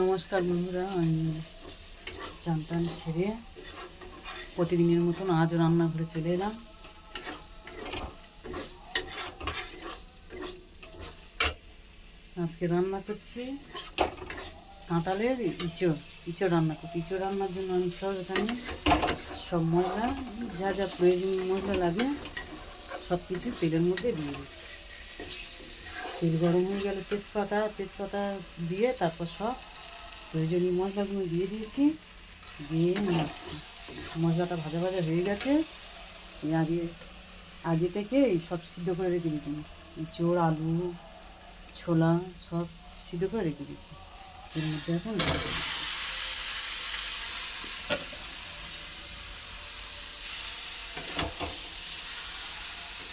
নমস্কার বন্ধুরা, আমি চান টান সেরে প্রতিদিনের মতন আজও রান্নাঘরে চলে এলাম। আজকে রান্না করছি কাঁঠালের ইঁচড় রান্না করছি। ইঁচড় রান্নার জন্য আমি সব এখানে সব মশলা, যা যা প্রয়োজনীয় মশলা লাগে সব কিছু তেলের মধ্যে দিয়ে দিচ্ছি। তেল গরম হয়ে গেলে তেজপাতা দিয়ে তারপর সব প্রয়োজনীয় মশলাগুলো দিয়ে দিয়েছি, দিয়ে নাড়ছি। মশলাটা ভাজা ভাজা হয়ে গেছে। আগে থেকে এই সব সিদ্ধ করে রেখে দিয়েছি, ইঁচড়, আলু, ছোলা সব সিদ্ধ করে রেখে দিয়েছি। এর মধ্যে এখন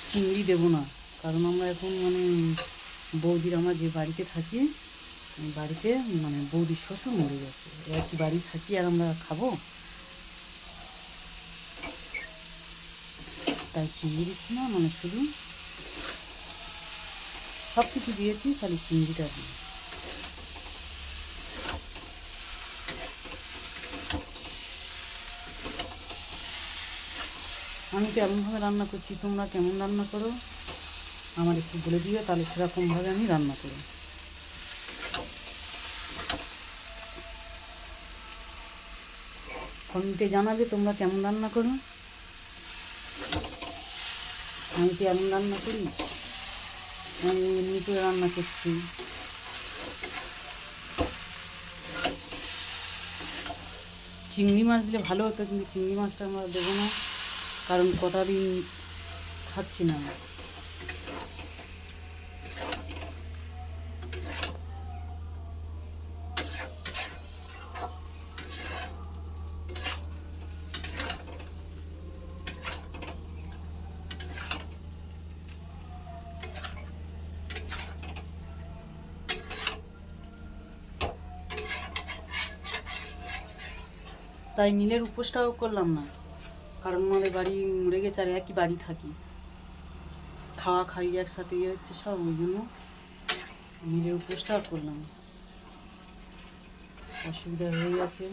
চিংড়ি দেবো না, কারণ আমরা এখন বৌদির, আমরা যে বাড়িতে থাকি বাড়িতে বৌদির শ্বশুর মরে গেছে, একই বাড়ি থাকি আর আমরা খাবো, তাই চিংড়ি দিচ্ছি না। শুধু সব কিছু দিয়েছি, খালি চিংড়িটা দিই। আমি তো এমনভাবে রান্না করছি, তোমরা কেমন রান্না করো আমার একটু বলে দিও, তাহলে সেরকমভাবে আমি রান্না করি। কমেন্টে জানাবে তোমরা কেমন রান্না করো। আমি তো এমন রান্না করি, আমি এমনি করে রান্না করছি। চিংড়ি মাছ দিলে ভালো হতো, কিন্তু চিংড়ি মাছটা আমরা দেবো না, কারণ কটা দিন খাচ্ছি না। তাই নীলের উপোসটাও করলাম না, কারণ আমাদের বাড়ি মরে গেছে আর একই বাড়ি থাকি, খাওয়া খাই একসাথে হচ্ছে সব, ওই জন্য নীলের উপোসটাও করলাম। অসুবিধা হয়ে গেছে।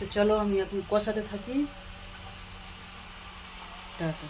তো চলো আমি এখন কষাতে থাকি। টাটা।